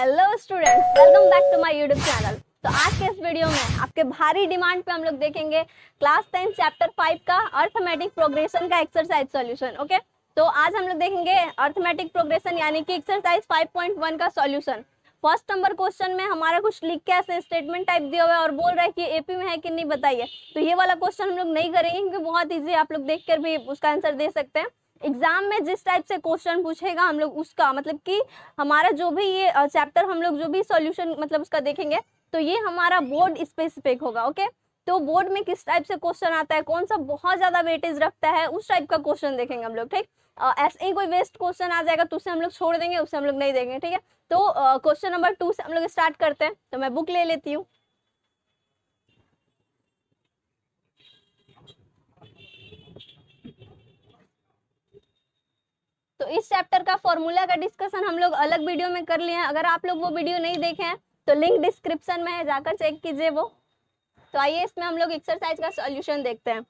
Hello students, welcome back to my YouTube channel. तो आज के इस वीडियो में आपके भारी डिमांड पे हम लोग देखेंगे क्लास 10 चैप्टर 5 का अर्थमेटिक प्रोग्रेशन का एक्सरसाइज सॉल्यूशन। ओके, तो आज हम लोग देखेंगे अर्थमेटिक प्रोग्रेशन यानी कि एक्सरसाइज 5.1 का सॉल्यूशन। फर्स्ट नंबर क्वेश्चन में हमारा कुछ लिख के ऐसे स्टेटमेंट टाइप दिया हुआ है और बोल रहा है कि एपी में है कि नहीं बताइए। तो ये वाला क्वेश्चन हम लोग नहीं करेंगे क्योंकि बहुत ईजी, आप लोग देख कर भी उसका आंसर दे सकते हैं। एग्जाम में जिस टाइप से क्वेश्चन पूछेगा हम लोग उसका मतलब कि हमारा जो भी ये चैप्टर हम लोग जो भी सॉल्यूशन मतलब उसका देखेंगे तो ये हमारा बोर्ड स्पेसिफिक होगा। ओके, तो बोर्ड में किस टाइप से क्वेश्चन आता है, कौन सा बहुत ज्यादा वेटेज रखता है, उस टाइप का क्वेश्चन देखेंगे हम लोग। ठीक, ऐसे ही कोई वेस्ट क्वेश्चन आ जाएगा तो उसे हम लोग छोड़ देंगे, उसे हम लोग नहीं देंगे। ठीक है, तो क्वेश्चन नंबर 2 से हम लोग स्टार्ट करते हैं। तो मैं बुक ले लेती हूँ। तो इस चैप्टर का फॉर्मूला का डिस्कशन हम लोग अलग वीडियो में कर लिए हैं। अगर आप लोग वो वीडियो नहीं देखे हैं तो लिंक डिस्क्रिप्शन में है, जाकर चेक कीजिए वो। तो आइए इसमें हम लोग एक्सरसाइज का सॉल्यूशन देखते हैं।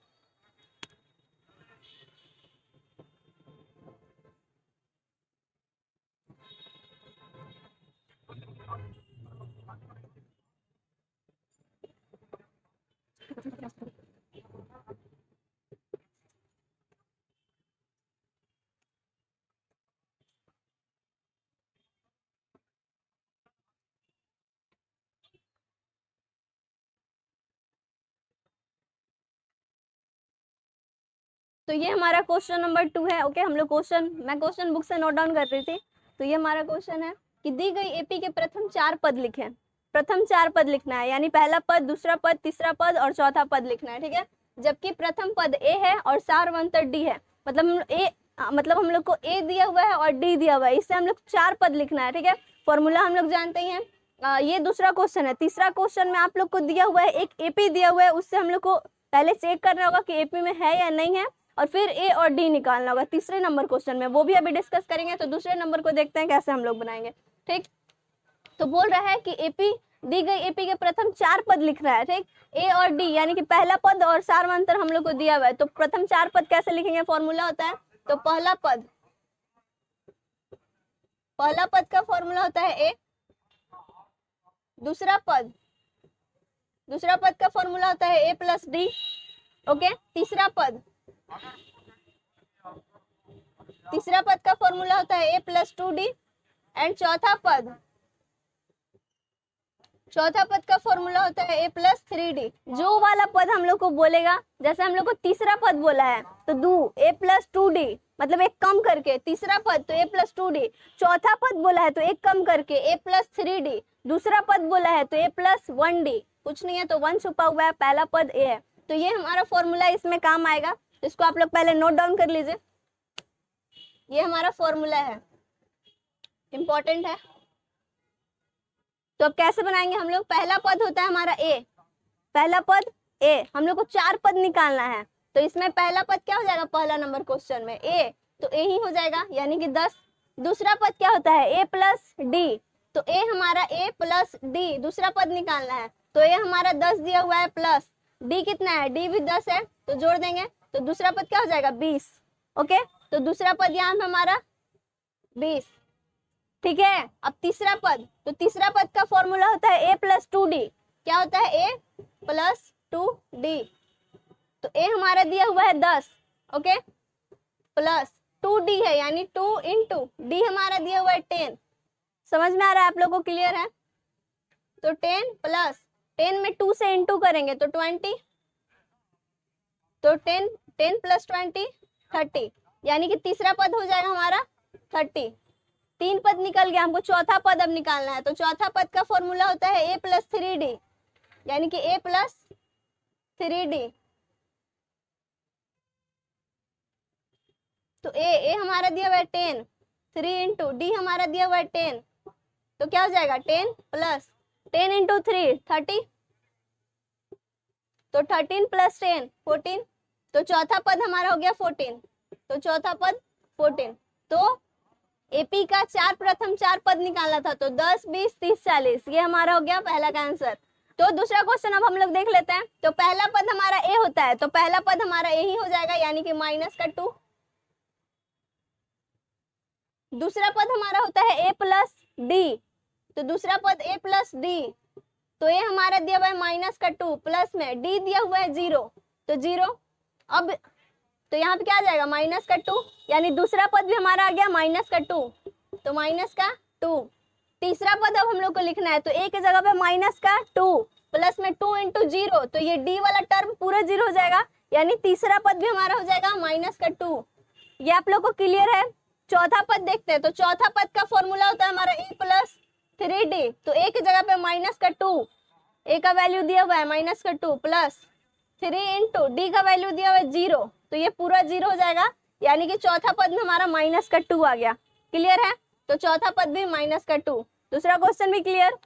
तो ये हमारा क्वेश्चन नंबर 2 है। ओके, हम लोग मैं क्वेश्चन बुक से नोट डाउन कर रही थी। तो ये हमारा क्वेश्चन है कि दी गई एपी के प्रथम 4 पद लिखें। प्रथम 4 पद लिखना है, यानी पहला पद, दूसरा पद, तीसरा पद और चौथा पद लिखना है। ठीक है, जबकि प्रथम पद ए है और सारवंतर डी है। मतलब हम लोग को ए दिया हुआ है और डी दिया हुआ है, इससे हम लोग 4 पद लिखना है। ठीक है, फॉर्मूला हम लोग जानते ही हैं। ये दूसरा क्वेश्चन है। तीसरा क्वेश्चन में आप लोग को दिया हुआ है एक एपी दिया हुआ है, उससे हम लोग को पहले चेक करना होगा कि एपी में है या नहीं है और फिर ए और डी निकालना होगा तीसरे नंबर क्वेश्चन में। वो भी अभी डिस्कस करेंगे। तो दूसरे नंबर को देखते हैं कैसे हम लोग बनाएंगे। ठीक, तो बोल रहा है कि एपी दी गई एपी के प्रथम 4 पद लिख रहा है। ठीक, ए और डी यानी कि पहला पद और सारवंतर हम लोग को दिया हुआ है। तो प्रथम 4 पद कैसे लिखेंगे, फॉर्मूला होता है तो पहला पद का फॉर्मूला होता है ए। दूसरा पद का फॉर्मूला होता है ए प्लस डी। ओके, तीसरा पद का फॉर्मूला होता है ए प्लस 2d। एंड चौथा पद का फॉर्मूला होता है ए प्लस 3d। जो वाला पद हम लोग को बोलेगा, जैसे हम लोग को तीसरा पद बोला है तो ए प्लस 2d मतलब एक कम करके, तीसरा पद तो ए प्लस 2d, चौथा पद बोला है तो एक कम करके ए प्लस 3d, दूसरा पद बोला है तो ए प्लस 1d, कुछ नहीं है तो 1 छुपा हुआ है, पहला पद ए है। तो ये हमारा फॉर्मूला इसमें काम आएगा। इसको आप लोग पहले नोट डाउन कर लीजिए। ये हमारा फॉर्मूला है, इंपॉर्टेंट है। तो अब कैसे बनाएंगे हम लोग, पहला पद होता है हमारा ए, पहला पद ए, हम लोग को 4 पद निकालना है। तो इसमें पहला पद क्या हो जाएगा, पहला नंबर क्वेश्चन में ए, तो ए ही हो जाएगा यानी कि 10। दूसरा पद क्या होता है ए प्लस डी, तो ए हमारा ए प्लस डी, दूसरा पद निकालना है तो ए हमारा 10 दिया हुआ है प्लस डी कितना है, डी भी 10 है तो जोड़ देंगे तो दूसरा पद क्या हो जाएगा 20। ओके, तो दूसरा पद यहाँ पे हमारा 20। ठीक है, अब तीसरा पद, तो तीसरा पद का फॉर्मूला होता है ए प्लस 2d। क्या होता है ए प्लस 2d, तो ए हमारा दिया हुआ है 10। ओके, प्लस 2d है यानी 2 इंटू डी हमारा दिया हुआ है 10। समझ में आ रहा है आप लोगों को, क्लियर है? तो 10 प्लस 10 में 2 से इंटू करेंगे तो 20, तो 10 प्लस 20 30, यानी कि तीसरा पद हो जाएगा हमारा 30। 3 पद निकल गया, हमको चौथा पद अब निकालना है। तो चौथा पद का फॉर्मूला होता है ए प्लस 3d यानी कि ए प्लस 3d। तो ए हमारा दिया हुआ है 10, 3 इंटू डी हमारा दिया हुआ है 10, तो क्या हो जाएगा 10 प्लस 10 इंटू 3 30, तो 13 प्लस 10 14, तो चौथा पद हमारा हो गया 14, तो चौथा पद 14। तो एपी का प्रथम 4 पद निकालना था तो 10 20 30 40, ये हमारा हो गया पहला का आंसर। तो दूसरा क्वेश्चन अब हम लोग देख लेते हैं। तो पहला पद हमारा ए होता है तो पहला पद हमारा ए ही हो जाएगा यानी कि माइनस का 2। दूसरा पद हमारा होता है ए प्लस डी, तो दूसरा पद a प्लस डी, तो ये हमारा दिया हुआ है माइनस का 2 प्लस में डी दिया हुआ है 0, तो 0। अब तो यहाँ पे क्या आ जाएगा माइनस का 2, यानी दूसरा पद भी हमारा आ गया माइनस का 2, तो माइनस का 2। तीसरा पद अब हम लोग को लिखना है, तो a की जगह पे माइनस का 2 प्लस में 2 इंटू 0, तो ये d वाला टर्म पूरा 0 हो जाएगा, यानी तीसरा पद भी हमारा हो जाएगा माइनस का 2। ये आप लोग को क्लियर है। चौथा पद देखते हैं, तो चौथा पद का फॉर्मूला होता है हमारा a प्लस 3d, तो a की जगह पे माइनस का 2, a का वैल्यू दिया हुआ है माइनस का 2 प्लस 3 इंटू डी का वैल्यू दिया हुआ है 0, तो ये पूरा 0 हो जाएगा, यानी कि चौथा पद में हमारा माइनस का 2 आ गया। क्लियर है, तो चौथा पद भी माइनस का 2। दूसरा क्वेश्चन भी क्लियर।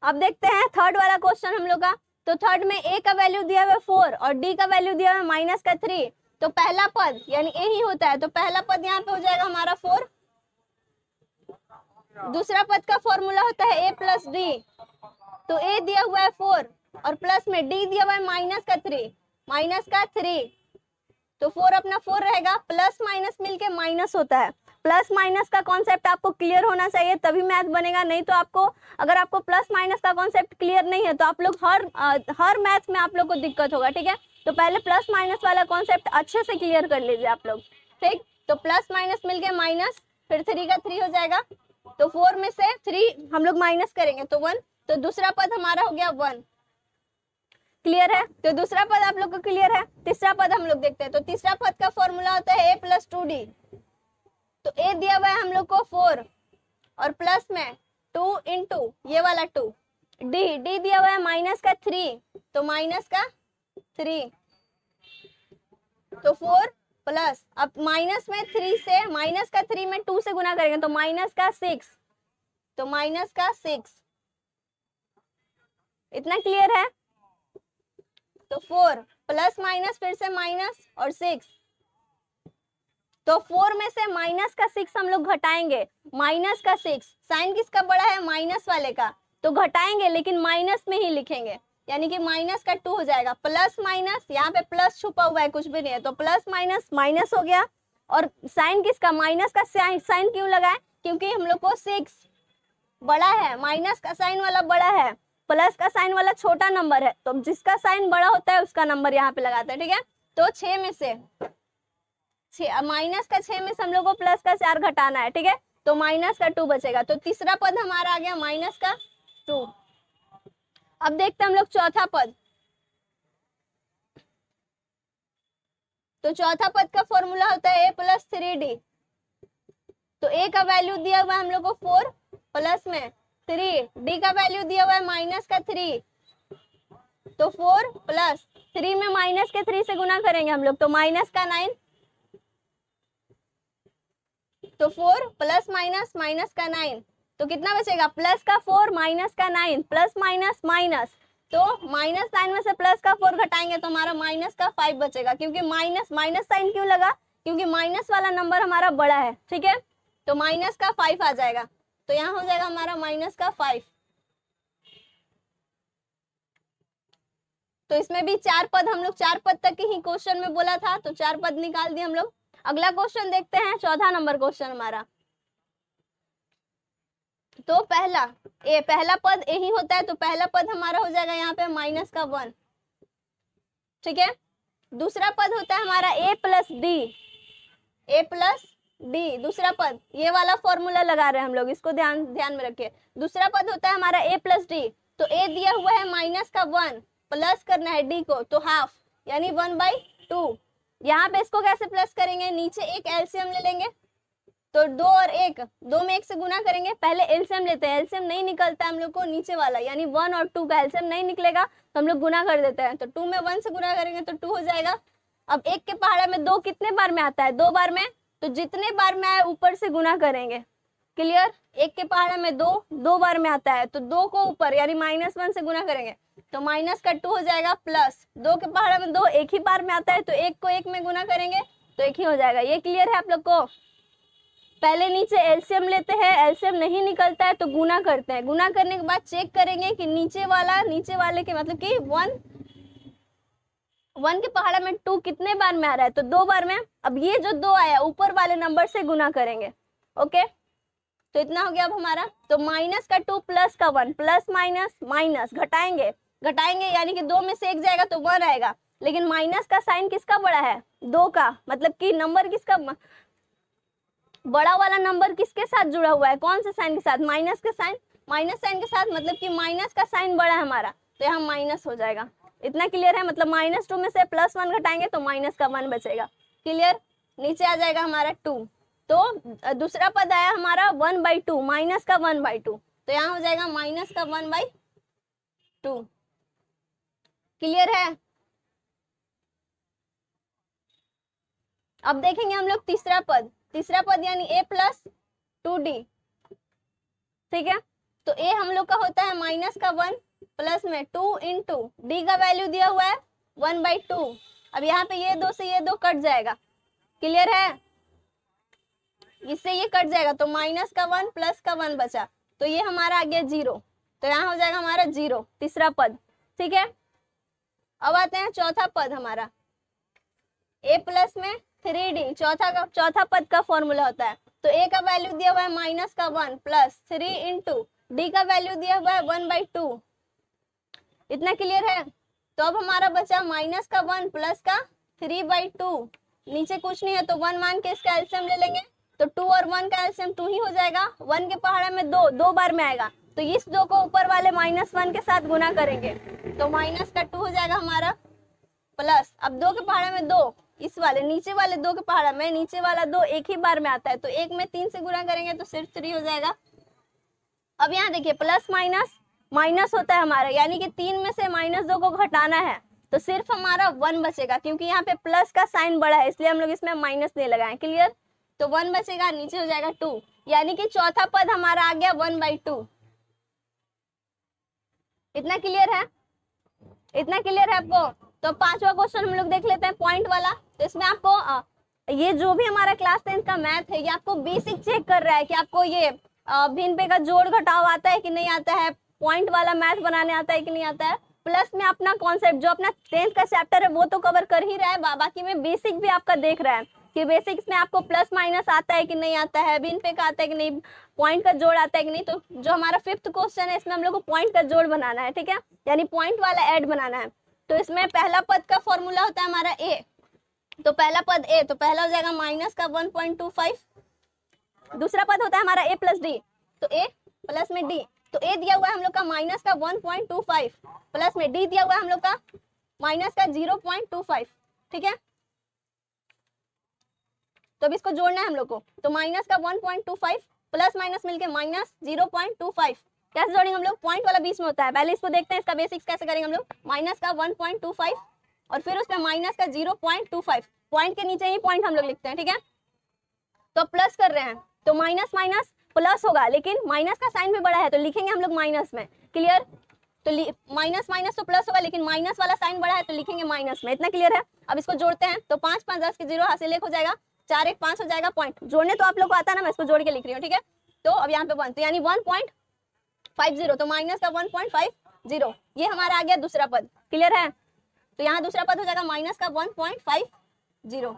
अब देखते हैं थर्ड वाला क्वेश्चन हम लोग का। तो थर्ड में a का वैल्यू दिया हुआ है 4 और d का वैल्यू दिया हुआ है माइनस का 3, तो पहला पद यानी a ही होता है, तो पहला पद यहाँ पे हो जाएगा हमारा 4। दूसरा पद का फॉर्मूला होता है a प्लस डी, तो a दिया हुआ है 4 और प्लस में d दिया हुआ है माइनस का 3, तो 4 अपना 4 रहेगा, प्लस माइनस मिलके माइनस होता है। प्लस माइनस का कॉन्सेप्ट आपको क्लियर होना चाहिए तभी मैथ बनेगा, नहीं तो आपको अगर आपको प्लस माइनस का कॉन्सेप्ट क्लियर नहीं है तो आप लोग हर मैथ में आप लोग को दिक्कत होगा। ठीक है, तो पहले प्लस माइनस वाला कॉन्सेप्ट अच्छे से क्लियर कर लीजिए आप लोग। ठीक, तो प्लस माइनस मिलके माइनस, फिर 3 का 3 हो जाएगा, तो 4 में से 3 हम लोग माइनस करेंगे तो 1, तो दूसरा पद हमारा हो गया 1। क्लियर है, तो दूसरा पद आप लोग को क्लियर है। तीसरा पद हम लोग देखते हैं, तो तीसरा पद का फॉर्मूला होता है a प्लस 2d, तो a दिया हुआ है हम लोग को 4 और प्लस में 2 इंटू ये वाला 2, d दिया हुआ है माइनस का 3, तो माइनस का 3, तो 4 प्लस, अब माइनस में 3 से माइनस का 3 में 2 से गुना करेंगे तो माइनस का 6, तो माइनस का 6। इतना क्लियर है, तो 4 प्लस माइनस फिर से माइनस और 6, तो 4 में से माइनस का 6 हम लोग घटाएंगे, माइनस का 6, साइन किसका बड़ा है माइनस वाले का, तो घटाएंगे लेकिन माइनस में ही लिखेंगे, यानी कि माइनस का 2 हो जाएगा। प्लस माइनस, यहाँ पे प्लस छुपा हुआ है कुछ भी नहीं है, तो प्लस माइनस माइनस हो गया, और साइन किसका माइनस का साइन क्यों लगाए, क्योंकि हम लोग को 6 बड़ा है, माइनस का साइन वाला बड़ा है, प्लस का साइन वाला छोटा नंबर है, तो जिसका साइन बड़ा होता है उसका नंबर यहाँ पे लगाते हैं। ठीक है, तो 6 में से माइनस का 6 में से हम लोग को प्लस का 4 घटाना है। ठीक है, तो माइनस का 2 बचेगा, तो तीसरा पद हमारा आ गया माइनस का 2। अब देखते हैं हम लोग चौथा पद, तो चौथा पद का फॉर्मूला होता है a प्लस 3d, तो a का वैल्यू दिया हुआ है हम लोग को 4 प्लस में 3, d का वैल्यू दिया हुआ है माइनस का 3, तो 4 प्लस 3 में माइनस के 3 से गुना करेंगे हम लोग, तो माइनस का 9, तो 4 प्लस माइनस माइनस का 9, तो कितना बचेगा प्लस का 4 माइनस का 9, प्लस माइनस माइनस, तो माइनस साइन में से प्लस का 4 घटाएंगे तो हमारा माइनस का 5 बचेगा, क्योंकि माइनस साइन क्यों लगा, क्योंकि माइनस वाला नंबर हमारा बड़ा है। ठीक है, तो माइनस का 5 आ जाएगा, तो यहाँ हो जाएगा हमारा माइनस का 5। तो इसमें भी 4 पद, हम लोग 4 पद तक ही क्वेश्चन में बोला था, तो 4 पद निकाल दिए हम लोग। अगला क्वेश्चन देखते हैं, चौथा नंबर क्वेश्चन हमारा। तो पहला पद ए ही होता है, तो पहला पद हमारा हो जाएगा यहाँ पे माइनस का 1। ठीक है, दूसरा पद होता है हमारा a प्लस डी, दूसरा पद, ये वाला फॉर्मूला लगा रहे हैं हम लोग, इसको ध्यान में रखिए। दूसरा पद होता है हमारा a प्लस डी, तो a दिया हुआ है माइनस का 1, प्लस करना है d को, तो हाफ यानी 1/2। यहाँ पे इसको कैसे प्लस करेंगे, नीचे एक एलसीएम ले लेंगे, तो 2 और 1, 2 में 1 से गुना करेंगे, पहले एलसीएम लेते हैं, एलसीएम नहीं निकलता है हम लोग को नीचे वाला, यानी 1 और 2 का एलसीएम नहीं निकलेगा तो हम लोग गुना कर देते हैं, तो 2 में 1 से गुना करेंगे तो 2 हो जाएगा। अब 1 के पहाड़ा में 2 कितने बार में आता है, 2 बार में, तो जितने बार में आए ऊपर से गुना करेंगे। क्लियर, 1 के पहाड़ा में 2 बार में आता है, तो 2 को ऊपर यानी -1 से गुना करेंगे, तो माइनस का 2 हो जाएगा, प्लस 2 के पहाड़ा में 2 एक ही बार में आता है, तो 1 को 1 में गुना करेंगे तो 1 ही हो जाएगा। ये क्लियर है आप लोग को। पहले नीचे एलसीएम लेते हैं, एलसीएम नहीं निकलता है तो गुना करते हैं, गुना करने के बाद चेक करेंगे कि नीचे वाले के मतलब कि 1 के पहाड़ा में 2 कितने बार में आ रहा है? तो 2 बार में। अब ये जो 2 आया ऊपर वाले नंबर से गुना करेंगे। ओके, तो इतना हो गया अब हमारा। तो माइनस का 2 प्लस का 1, प्लस माइनस माइनस, घटाएंगे घटाएंगे यानी कि 2 में से 1 जाएगा तो 1 आएगा, लेकिन माइनस का साइन किसका बड़ा है? 2 का, मतलब कि नंबर किसका बड़ा वाला नंबर किसके साथ जुड़ा हुआ है? कौन से साइन के साथ? माइनस के साइन, माइनस साइन के साथ, मतलब कि माइनस का साइन बड़ा है हमारा, तो यहाँ माइनस हो जाएगा। इतना क्लियर है? मतलब -2 में से +1 घटाएंगे तो माइनस का 1 बचेगा। क्लियर? नीचे आ जाएगा हमारा 2, तो दूसरा पद आया हमारा 1/2, माइनस का 1/2, तो यहाँ हो जाएगा माइनस का 1/2। क्लियर है? अब देखेंगे हम लोग तीसरा पद यानी a + 2d। ठीक है, तो a हम लोग का होता है माइनस का 1 प्लस में 2 इंटू d का वैल्यू दिया हुआ है 1/2। अब यहाँ पे ये 2 से ये 2 कट जाएगा। क्लियर है? इससे ये कट जाएगा तो माइनस का 1 प्लस का 1 बचा, तो ये हमारा आ गया 0, तो यहाँ हो जाएगा हमारा 0, तीसरा पद। ठीक है, अब आते हैं चौथा पद हमारा, a प्लस में 3d। चौथा पद का फॉर्मूला होता है, तो a का वैल्यू दिया हुआ है माइनस का 1 प्लस 3 इंटू d का वैल्यू दिया हुआ है 1/2। इतना क्लियर है? तो अब हमारा बचा माइनस का 1 प्लस का 3/2। नीचे कुछ नहीं है तो 1 मान के इसका एलसीएम ले लेंगे, तो 2 और 1 का एलसीएम 2 ही हो जाएगा। 1 के पहाड़ा में 2 बार में आएगा, तो इस 2 को ऊपर वाले -1 के साथ गुना करेंगे, तो माइनस का 2 हो जाएगा हमारा प्लस। अब 2 के पहाड़ा में 2, इस वाले नीचे वाले 2 के पहाड़ा में नीचे वाला 2 एक ही बार में आता है, तो 1 में 3 से गुना करेंगे तो सिर्फ 3 हो जाएगा। अब यहाँ देखिए प्लस माइनस माइनस होता है हमारा, यानी कि 3 में से -2 को घटाना है, तो सिर्फ हमारा 1 बचेगा, क्योंकि यहाँ पे प्लस का साइन बड़ा है इसलिए हम लोग इसमें माइनस नहीं लगाए। क्लियर? तो 1 बचेगा, नीचे हो जाएगा 2, यानी कि चौथा पद हमारा आ गया 1/2। इतना क्लियर है? इतना क्लियर है आपको? तो पांचवा क्वेश्चन हम लोग देख लेते हैं, पॉइंट वाला। तो इसमें आपको ये जो भी हमारा क्लास 10 का मैथ है, ये आपको बेसिक चेक कर रहा है कि आपको ये भिन्न पे का जोड़ घटाव आता है कि नहीं आता है, पॉइंट वाला मैथ बनाने आता है कि नहीं आता है, प्लस में अपना कॉन्सेप्ट जो अपना 10th का चैप्टर है वो तो कवर कर ही रहा है, बाकी में बेसिक भी आपका देख रहा है कि बेसिक्स में आपको प्लस माइनस आता है कि नहीं आता है, भिन्न पे का आता है कि नहीं, पॉइंट का जोड़ आता है कि नहीं। तो जो हमारा 5th क्वेश्चन है इसमें हम लोग को पॉइंट का जोड़ बनाना है। ठीक है, यानी पॉइंट वाला ऐड बनाना है। तो इसमें पहला पद का फॉर्मूला होता है हमारा a, तो पहला पद a, तो पहला हो जाएगा माइनस का 1.25। दूसरा पद होता है हमारा a + d, तो a प्लस में d, तो a दिया हुआ है हम लोग का माइनस का 1.25 प्लस में d दिया हुआ है हम लोग का माइनस का 0.25। ठीक है, तो अब इसको जोड़ना है हम लोग को, तो माइनस का 1.25 प्लस माइनस मिलके -0.25। कैसे जोड़ेंगे हम लोग? पॉइंट वाला बीच में होता है, पहले इसको देखते हैं इसका बेसिक्स कैसे करेंगे हम लोग। माइनस का 1.25 और फिर उसमें माइनस का 0.25, पॉइंट के नीचे ही पॉइंट हम लोग लिखते हैं। ठीक है, तो प्लस कर रहे हैं तो माइनस माइनस प्लस होगा, लेकिन माइनस का साइन भी बड़ा है तो लिखेंगे हम लोग माइनस में। क्लियर? तो माइनस माइनस तो प्लस होगा, लेकिन माइनस वाला साइन बड़ा है तो लिखेंगे माइनस में। इतना क्लियर है? अब इसको जोड़ते हैं तो 5 5 10 के 0 हासिल 1 हो जाएगा, 4 1 5 हो जाएगा, पॉइंट जोड़ने तो आप लोग को आता है ना, मैं इसको जोड़ के लिख रही हूँ। ठीक है, तो अब यहाँ पे 1, तो यानी 1.50, तो माइनस का 1.50, ये हमारा आ गया दूसरा पद। क्लियर है? तो यहाँ दूसरा पद हो जाएगा माइनस का 1.50।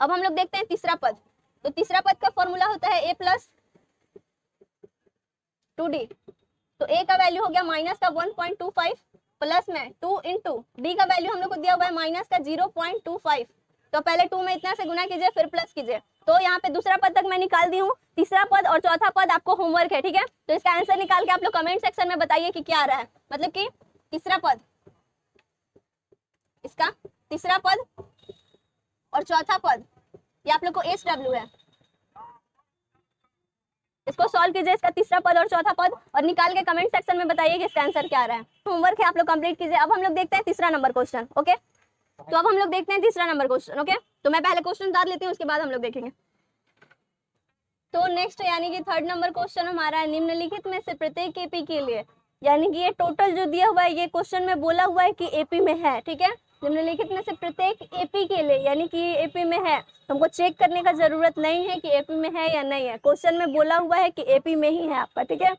अब हम लोग देखते हैं तीसरा पद, तो तीसरा पद का फॉर्मूला होता है a + 2d, तो a का वैल्यू हो गया माइनस का 1.25 प्लस में 2 इंटू d का वैल्यू हम लोग को दिया हुआ है माइनस का 0.25, तो पहले 2 में इतना से गुना कीजिए फिर प्लस कीजिए। तो यहाँ पे दूसरा पद तक मैं निकाल दी हूँ, तीसरा पद और चौथा पद आपको होमवर्क है। ठीक है, तो इसका आंसर निकाल के आप लोग कमेंट सेक्शन में बताइए कि क्या आ रहा है, मतलब कि तीसरा पद, इसका तीसरा पद और चौथा पद, ये आप लोग को HW है, इसको सॉल्व कीजिए, इसका तीसरा पद और चौथा पद, और निकाल के कमेंट सेक्शन में बताइए कि इसका आंसर क्या आ रहा है। होमवर्क है, आप लोग कंप्लीट कीजिए। अब हम लोग देखते हैं तीसरा नंबर क्वेश्चन। ओके, तो अब हम लोग देखते हैं तीसरा नंबर क्वेश्चन। ओके, तो मैं पहले क्वेश्चन बता लेती हूँ, उसके बाद हम लोग देखेंगे। तो नेक्स्ट यानी कि थर्ड नंबर क्वेश्चन हमारा है, निम्नलिखित में से प्रत्येक एपी के लिए, यानी कि ये टोटल जो दिया हुआ है ये क्वेश्चन में बोला हुआ है कि एपी में है। ठीक है, निम्नलिखित में से प्रत्येक एपी के लिए, यानी कि एपी में है, हमको चेक करने का जरूरत नहीं है कि एपी में है या नहीं है, क्वेश्चन में बोला हुआ है कि एपी में ही है आपका। ठीक है,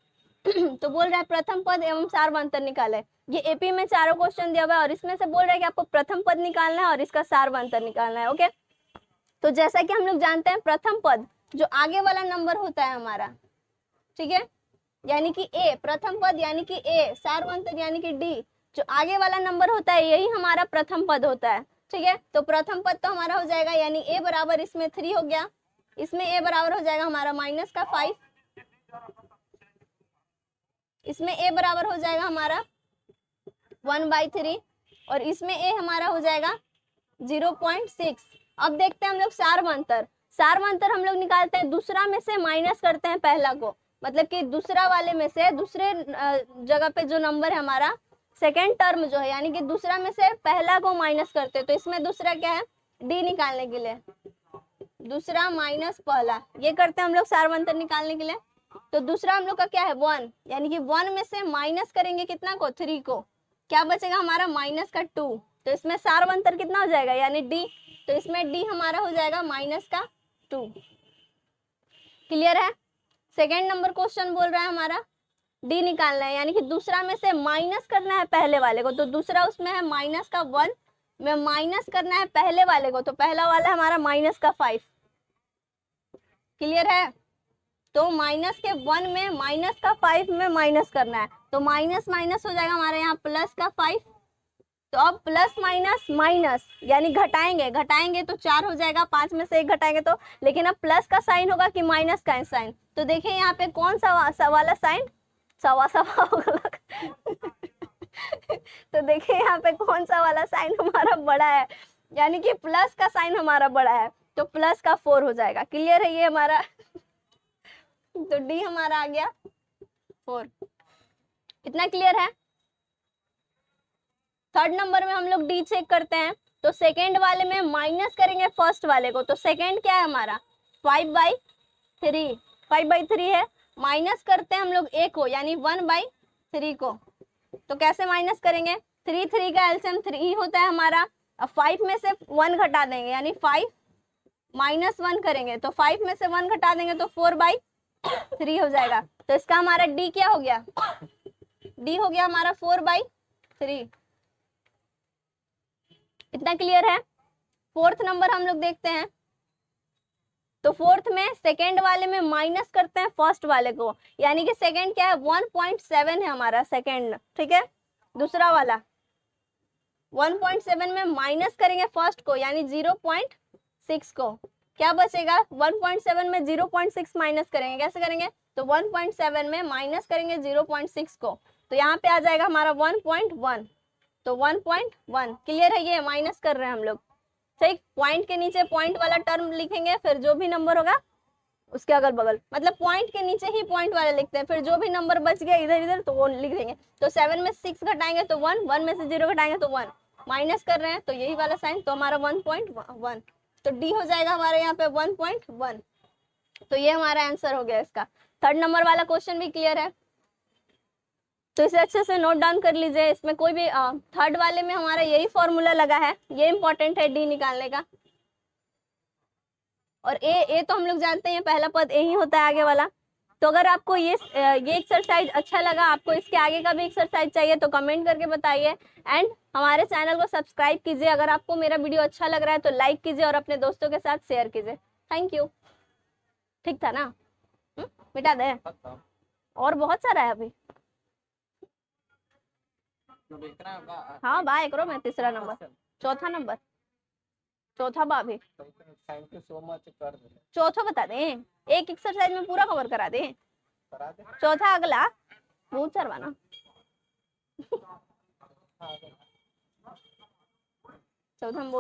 तो बोल रहा है प्रथम पद एवं सार अंतर निकाले, ये एपी में चारों क्वेश्चन दिया हुआ है और इसमें से बोल रहा है कि आपको प्रथम पद निकालना है और इसका सारवंतर निकालना है। ओके, तो जैसा कि हम लोग जानते हैं प्रथम पद जो आगे वाला नंबर होता है हमारा, ठीक है, यानी कि ए, प्रथम पद यानी कि ए, सारवंतर यानी कि डी, जो आगे वाला नंबर होता है यही हमारा प्रथम पद होता है। ठीक है, तो प्रथम पद तो हमारा हो जाएगा यानी ए बराबर इसमें 3 हो गया, इसमें ए बराबर हो जाएगा हमारा माइनस का 5, इसमें ए बराबर हो जाएगा हमारा 1/3 और इसमें ए हमारा हो जाएगा 0.6। अब देखते हैं हम लोग सारवंतर। सारवंतर हम लोग निकालते हैं, दूसरा में से माइनस करते हैं पहला को, मतलब कि दूसरा वाले में से, दूसरे जगह पे जो नंबर है हमारा सेकेंड टर्म जो है, यानी कि दूसरा में से पहला को माइनस करते हैं। तो इसमें दूसरा क्या है, डी निकालने के लिए दूसरा माइनस पहला, ये करते हैं हम लोग सारवंतर निकालने के लिए। तो दूसरा हम लोग का क्या है 1, यानी कि 1 में से माइनस करेंगे कितना को, 3 को, क्या बचेगा हमारा माइनस का 2। तो इसमें सारवंतर कितना हो जाएगा यानी डी, तो इसमें डी हमारा हो जाएगा माइनस का 2। क्लियर है। सेकेंड नंबर क्वेश्चन बोल रहा है हमारा डी निकालना है, यानी कि दूसरा में से माइनस करना है पहले वाले को। तो दूसरा उसमें है माइनस का 1 में माइनस करना है पहले वाले को, तो पहला वाला है हमारा माइनस का 5। क्लियर है। तो माइनस के 1 में माइनस का 5 में माइनस करना है, तो माइनस माइनस हो जाएगा हमारे यहाँ प्लस का 5। तो अब प्लस माइनस माइनस यानी घटाएंगे तो 4 हो जाएगा, 5 में से 1 घटाएंगे तो, लेकिन अब प्लस का साइन होगा कि माइनस का साइन। तो देखिए यहाँ पे कौन सा वाला साइन, सवा होगा तो देखिए यहाँ पे कौन सा वाला साइन हमारा बड़ा है, यानी कि प्लस का साइन हमारा बड़ा है, तो प्लस का 4 हो जाएगा। क्लियर है ये हमारा तो डी हमारा आ गया 4। इतना क्लियर है। थर्ड नंबर में हम लोग डी चेक करते हैं, तो सेकेंड वाले में माइनस करेंगे फर्स्ट वाले को। तो सेकेंड क्या है हमारा 5/3, 5/3 है, माइनस करते हैं हम लोग ए को यानी 1/3 को। तो कैसे माइनस करेंगे, 3 का एलसीएम 3 होता है हमारा। अब 5 में से 1 घटा देंगे यानी 5 माइनस 1 करेंगे, तो 5 में से 1 घटा देंगे तो 4/3 हो जाएगा। तो इसका हमारा डी क्या हो गया, डी हो गया हमारा 4/3। इतना क्लियर है। फोर्थ नंबर हम लोग देखते हैं, तो फोर्थ में सेकेंड वाले में माइनस करते हैं फर्स्ट वाले को, यानी कि सेकेंड क्या है 1.7 है हमारा सेकेंड। ठीक है, दूसरा वाला 1.7 में माइनस करेंगे फर्स्ट को यानी 0.6 को, क्या बचेगा 1.7 में 0.6 माइनस करेंगे, कैसे करेंगे, तो 1.7 में माइनस करेंगे 0.6 को, तो यहाँ पे आ जाएगा हमारा 1.1, तो 1.1। क्लियर है, ये माइनस कर रहे हैं हम लोग। ठीक, पॉइंट के नीचे पॉइंट वाला टर्म लिखेंगे, फिर जो भी नंबर होगा उसके अगल बगल, मतलब पॉइंट के नीचे ही पॉइंट वाला लिखते हैं, फिर जो भी नंबर बच गया इधर इधर तो वो लिख देंगे। तो 7 में 6 घटाएंगे तो 1, 1 में से 0 घटाएंगे तो 1, माइनस कर रहे हैं तो यही वाला साइन, तो हमारा 1.1, तो डी हो जाएगा हमारे यहाँ पे 1.1। तो ये हमारा आंसर हो गया इसका। थर्ड नंबर वाला क्वेश्चन भी क्लियर है, तो इसे अच्छे से नोट डाउन कर लीजिए। इसमें कोई भी थर्ड वाले में हमारा यही फॉर्मूला लगा है, ये इंपॉर्टेंट है डी निकालने का। और ए तो हम लोग जानते हैं पहला पद ए ही होता है आगे वाला। तो अगर आपको ये एक्सरसाइज अच्छा लगा, आपको इसके आगे का भी एक्सरसाइज चाहिए तो कमेंट करके बताइए, एंड हमारे चैनल को सब्सक्राइब कीजिए। अगर आपको मेरा वीडियो अच्छा लग रहा है तो लाइक कीजिए और अपने दोस्तों के साथ शेयर कीजिए। Thank you. ठीक था ना, मिटा दे, और बहुत सारा है अभी। हाँ बा एक में तीसरा नंबर, चौथा नंबर, चौथा बा भी, थैंक यू सो मच कर दे। चौथा बता दें, एक एक्सरसाइज में पूरा कवर करा दें, चौथा अगला बहुत सरवाना चौथा हम